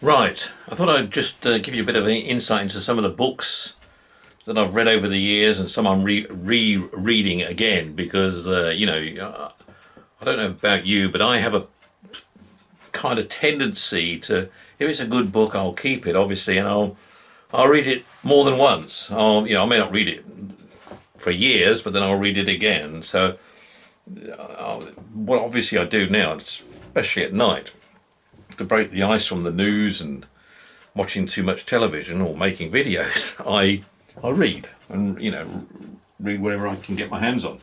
Right, I thought I'd just give you a bit of insight into some of the books that I've read over the years, and some I'm reading again because I don't know about you, but I have a kind of tendency to, if it's a good book, I'll keep it obviously, and I'll read it more than once. I may not read it for years, but then I'll read it again. So, what obviously I do now, especially at night, to break the ice from the news and watching too much television or making videos, I read and read whatever I can get my hands on.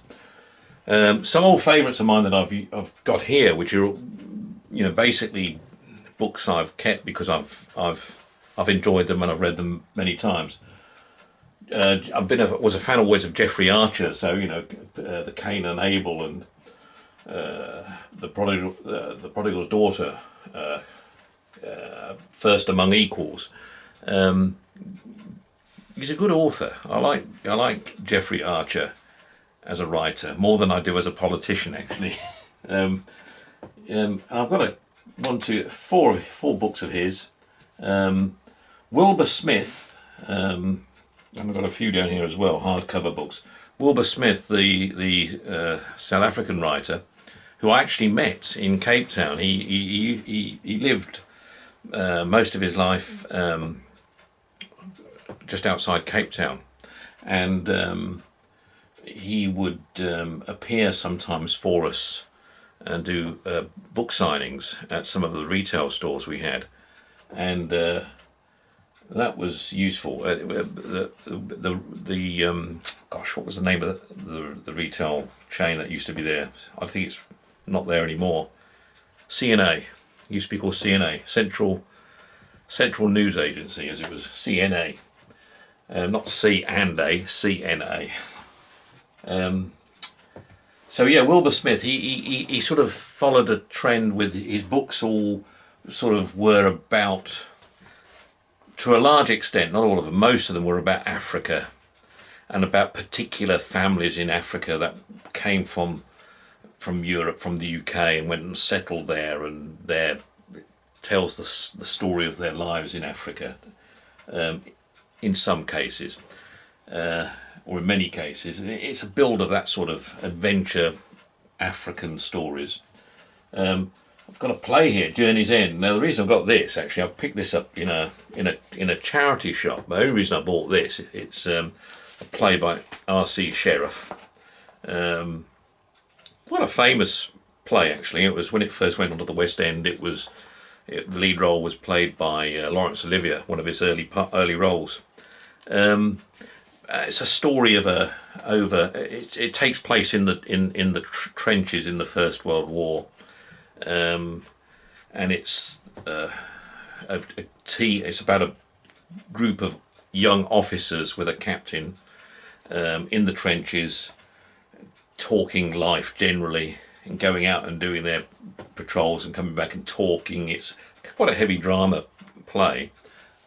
Some old favourites of mine that I've got here, which are basically books I've kept because I've enjoyed them and I've read them many times. Was a fan always of Jeffrey Archer, so the Cain and Abel and the prodigal's daughter, First Among Equals. Um, he's a good author. I like Jeffrey Archer as a writer more than I do as a politician, actually. um, and I've got four books of his. Wilbur Smith. And I've got a few down here as well, hardcover books. Wilbur Smith, the South African writer, who I actually met in Cape Town. He lived most of his life just outside Cape Town, and he would appear sometimes for us and do book signings at some of the retail stores we had, and that was useful. Gosh, what was the name of the retail chain that used to be there? I think it's not there anymore. CNA, used to be called CNA, Central News Agency, as it was CNA, not C and A, CNA. So yeah, Wilbur Smith, he sort of followed a trend with his books. All sort of were about, to a large extent, not all of them, most of them were about Africa and about particular families in Africa that came from Europe, from the UK, and went and settled there, and there tells the story of their lives in Africa, in some cases, or in many cases. It's a build of that sort of adventure African stories. I've got a play here, Journey's End. Now the reason I've got this, actually, I've picked this up in a charity shop. The only reason I bought this, it's a play by R.C. Sheriff. Quite a famous play, actually. It was when it first went onto the West End. The lead role was played by Laurence Olivier, one of his early roles. It's a story of it takes place in the trenches in the First World War. And it's it's about a group of young officers with a captain in the trenches, talking life generally, and going out and doing their patrols and coming back and talking. It's quite a heavy drama play,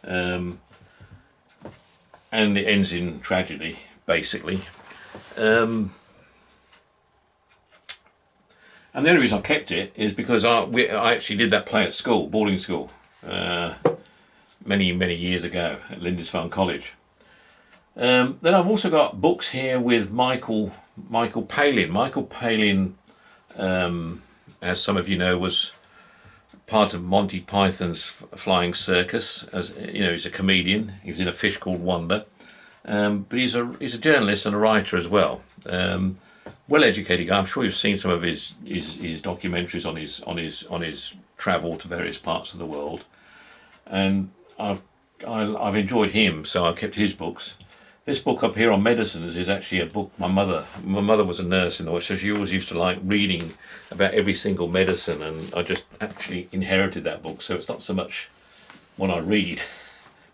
and it ends in tragedy, basically. And the only reason I've kept it is because I actually did that play at school, boarding school, many years ago at Lindisfarne College. Then I've also got books here with Michael Palin. Michael Palin, as some of you know, was part of Monty Python's Flying Circus. As you know, he's a comedian. He was in A Fish Called Wanda, but he's a journalist and a writer as well. Well educated guy. I'm sure you've seen some of his documentaries on his travel to various parts of the world, and I've enjoyed him, so I've kept his books. This book up here on medicines is actually a book my mother was a nurse in the West, so she always used to like reading about every single medicine, and I just actually inherited that book. So it's not so much when I read,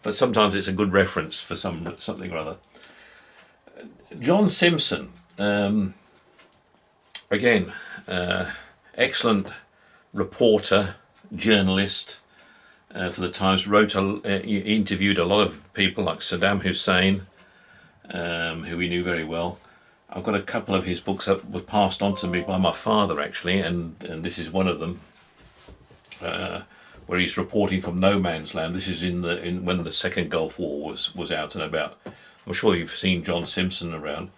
but sometimes it's a good reference for something or other. John Simpson. Again, excellent reporter, journalist for the Times. He interviewed a lot of people like Saddam Hussein, who he knew very well. I've got a couple of his books that were passed on to me by my father, actually, and this is one of them. where he's reporting from no man's land. This is when the Second Gulf War was out and about. I'm sure you've seen John Simpson around.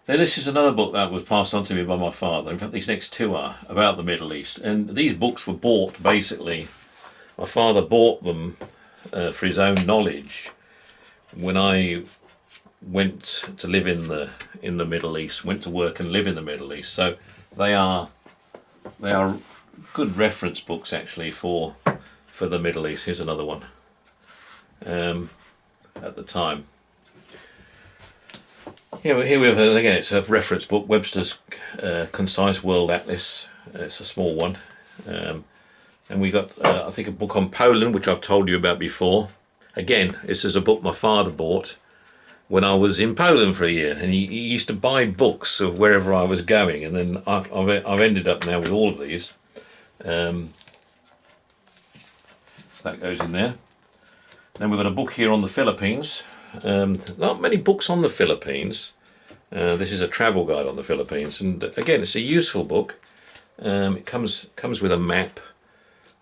Then this is another book that was passed on to me by my father. In fact, these next two are about the Middle East. And these books were bought, basically, my father bought them for his own knowledge when I went to live in the Middle East, went to work and live in the Middle East. So they are good reference books, actually, for the Middle East. Here's another one at the time. Yeah, here we have, again, it's a reference book, Webster's Concise World Atlas. It's a small one. And we got, I think, a book on Poland, which I've told you about before. Again, this is a book my father bought when I was in Poland for a year. And he used to buy books of wherever I was going. And then I've ended up now with all of these. So that goes in there. Then we've got a book here on the Philippines. Not many books on the Philippines. This is a travel guide on the Philippines, and again, it's a useful book. It comes with a map.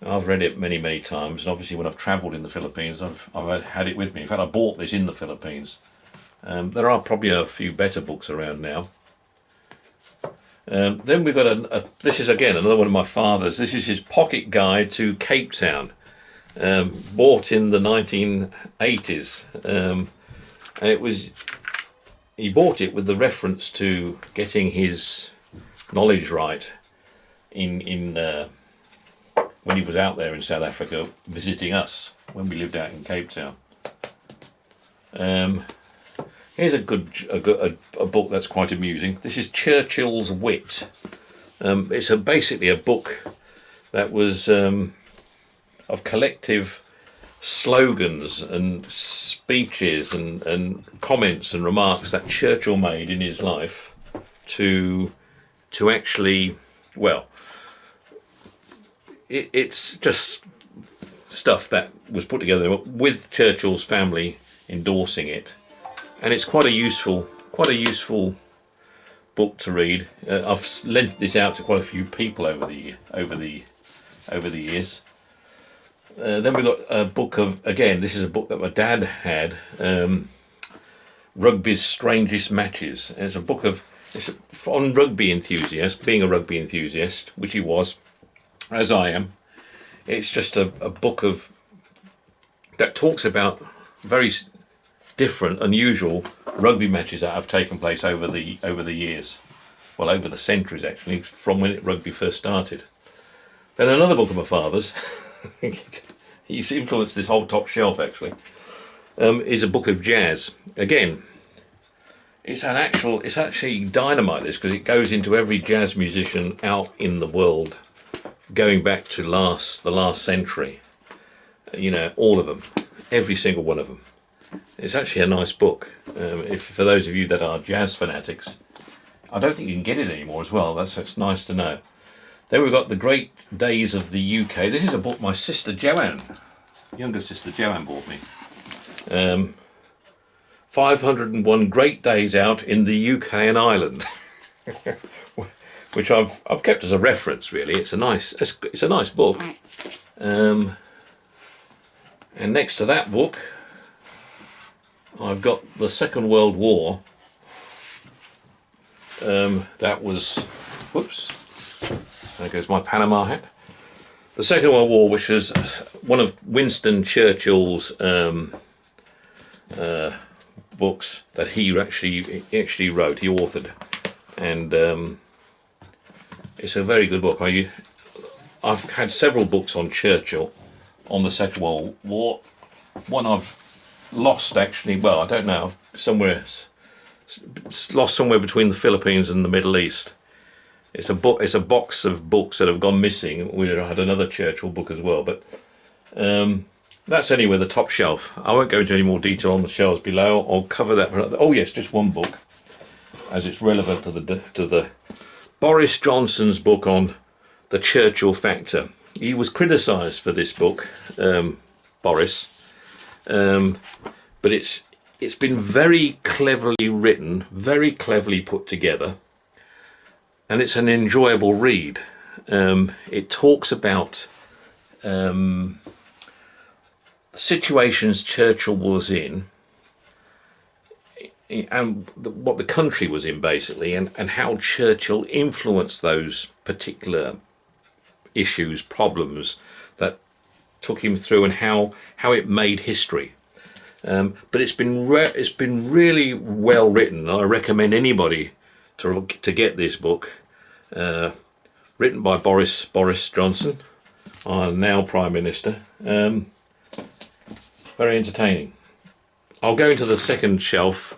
I've read it many times, and obviously when I've travelled in the Philippines, I've had it with me. In fact, I bought this in the Philippines. There are probably a few better books around now. Then we've got this is again another one of my father's. This is his pocket guide to Cape Town. Bought in the 1980s. And he bought it with the reference to getting his knowledge right in when he was out there in South Africa visiting us when we lived out in Cape Town. Here's a book that's quite amusing. This is Churchill's Wit. It's basically a book that was of collective slogans and speeches and comments and remarks that Churchill made in his life to actually, well, it's just stuff that was put together with Churchill's family endorsing it, and it's quite a useful book to read. I've lent this out to quite a few people over the years. Then we've got a book of, again, this is a book that my dad had, Rugby's Strangest Matches. And it's a book it's on rugby enthusiasts, being a rugby enthusiast, which he was, as I am. It's just a book that talks about very different, unusual rugby matches that have taken place over the years. Well, over the centuries, actually, from when rugby first started. Then another book of my father's, he's influenced this whole top shelf actually, is a book of jazz. Again, it's actually dynamite, this, because it goes into every jazz musician out in the world, going back to the last century. You know, all of them, every single one of them. It's actually a nice book. For those of you that are jazz fanatics, I don't think you can get it anymore as well. It's nice to know. Then we've got The Great Days of the UK. This is a book my sister Joanne, younger sister Joanne, bought me. 501 Great Days Out in the UK and Ireland, which I've kept as a reference. Really, it's a nice book. And next to that book, I've got the Second World War. That was, whoops. There goes my Panama hat. The Second World War, which is one of Winston Churchill's books that he actually wrote, he authored, and it's a very good book. I've had several books on Churchill on the Second World War. One I've lost, actually. Well, I don't know. Lost somewhere between the Philippines and the Middle East. It's a box of books that have gone missing. We had another Churchill book as well, but that's anyway the top shelf. I won't go into any more detail on the shelves below. I'll cover that. Oh yes, just one book, as it's relevant to the Boris Johnson's book on the Churchill factor. He was criticised for this book, Boris, but it's been very cleverly written, very cleverly put together. And it's an enjoyable read. It talks about situations Churchill was in, and what the country was in basically, and how Churchill influenced those particular issues, problems that took him through, and how it made history. But it's been really well written. I recommend anybody to get this book, written by Boris Johnson, our now Prime Minister. Very entertaining. I'll go into the second shelf,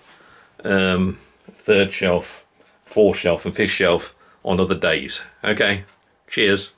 third shelf, fourth shelf and fifth shelf on other days. Okay, cheers.